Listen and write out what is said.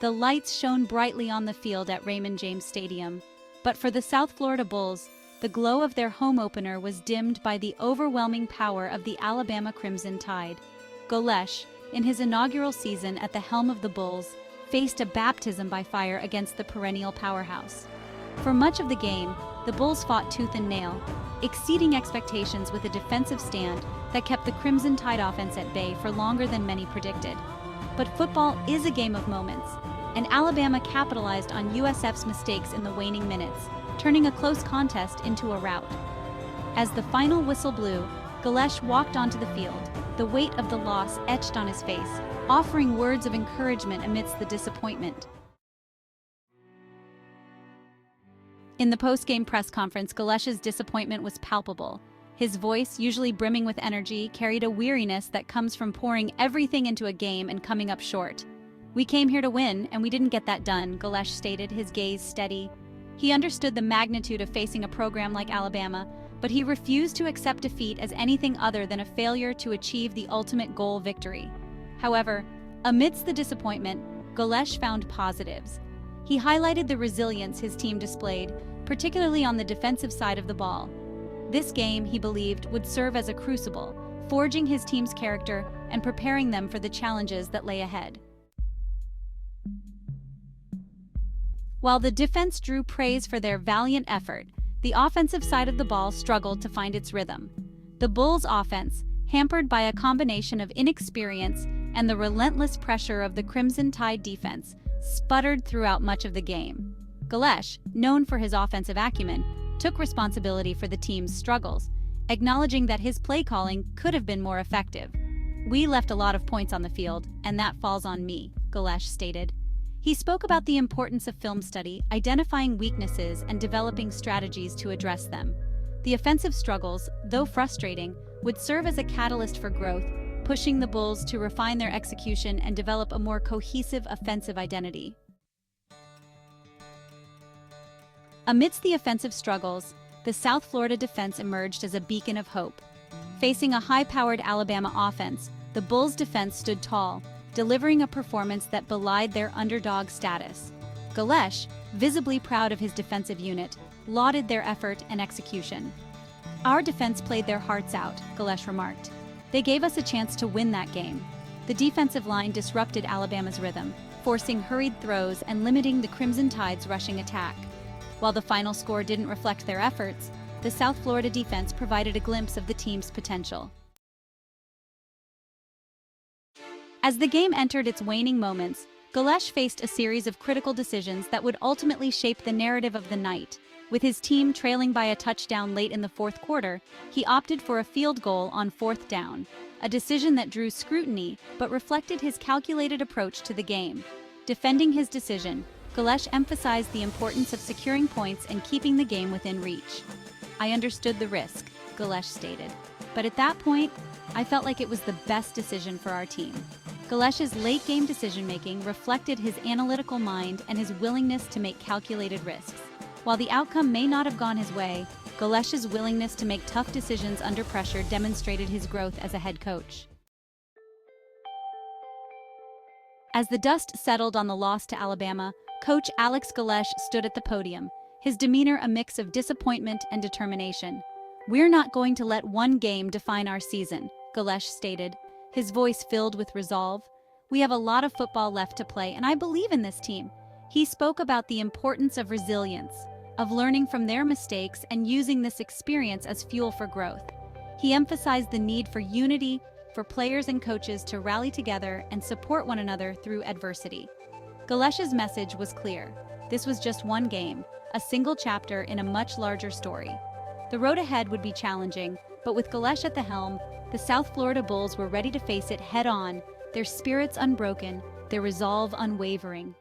The lights shone brightly on the field at Raymond James Stadium, but for the South Florida Bulls, the glow of their home opener was dimmed by the overwhelming power of the Alabama Crimson Tide. Golesh, in his inaugural season at the helm of the Bulls, faced a baptism by fire against the perennial powerhouse. For much of the game, the Bulls fought tooth and nail, exceeding expectations with a defensive stand that kept the Crimson Tide offense at bay for longer than many predicted. But football is a game of moments, and Alabama capitalized on USF's mistakes in the waning minutes, turning a close contest into a rout. As the final whistle blew, Golesh walked onto the field, the weight of the loss etched on his face, offering words of encouragement amidst the disappointment. In the post-game press conference, Golesh's disappointment was palpable. His voice, usually brimming with energy, carried a weariness that comes from pouring everything into a game and coming up short. "We came here to win, and we didn't get that done," Golesh stated, his gaze steady. He understood the magnitude of facing a program like Alabama, but he refused to accept defeat as anything other than a failure to achieve the ultimate goal, victory. However, amidst the disappointment, Golesh found positives. He highlighted the resilience his team displayed, particularly on the defensive side of the ball. This game, he believed, would serve as a crucible, forging his team's character and preparing them for the challenges that lay ahead. While the defense drew praise for their valiant effort, the offensive side of the ball struggled to find its rhythm. The Bulls' offense, hampered by a combination of inexperience and the relentless pressure of the Crimson Tide defense, sputtered throughout much of the game. Golesh, known for his offensive acumen, took responsibility for the team's struggles, acknowledging that his play calling could have been more effective. "We left a lot of points on the field, and that falls on me," Golesh stated. He spoke about the importance of film study, identifying weaknesses, and developing strategies to address them. The offensive struggles, though frustrating, would serve as a catalyst for growth, pushing the Bulls to refine their execution and develop a more cohesive offensive identity. Amidst the offensive struggles, the South Florida defense emerged as a beacon of hope. Facing a high-powered Alabama offense, the Bulls' defense stood tall, delivering a performance that belied their underdog status. Golesh, visibly proud of his defensive unit, lauded their effort and execution. "Our defense played their hearts out," Golesh remarked. "They gave us a chance to win that game." The defensive line disrupted Alabama's rhythm, forcing hurried throws and limiting the Crimson Tide's rushing attack. While the final score didn't reflect their efforts, the South Florida defense provided a glimpse of the team's potential. As the game entered its waning moments, Golesh faced a series of critical decisions that would ultimately shape the narrative of the night. With his team trailing by a touchdown late in the fourth quarter, he opted for a field goal on fourth down, a decision that drew scrutiny but reflected his calculated approach to the game. Defending his decision, Golesh emphasized the importance of securing points and keeping the game within reach. "I understood the risk," Golesh stated, "but at that point, I felt like it was the best decision for our team." Golesh's late-game decision-making reflected his analytical mind and his willingness to make calculated risks. While the outcome may not have gone his way, Golesh's willingness to make tough decisions under pressure demonstrated his growth as a head coach. As the dust settled on the loss to Alabama, Coach Alex Golesh stood at the podium, his demeanor a mix of disappointment and determination. "We're not going to let one game define our season," Golesh stated, his voice filled with resolve. "We have a lot of football left to play, and I believe in this team." He spoke about the importance of resilience, of learning from their mistakes and using this experience as fuel for growth. He emphasized the need for unity, for players and coaches to rally together and support one another through adversity. Golesh's message was clear. This was just one game, a single chapter in a much larger story. The road ahead would be challenging, but with Golesh at the helm, the South Florida Bulls were ready to face it head-on, their spirits unbroken, their resolve unwavering.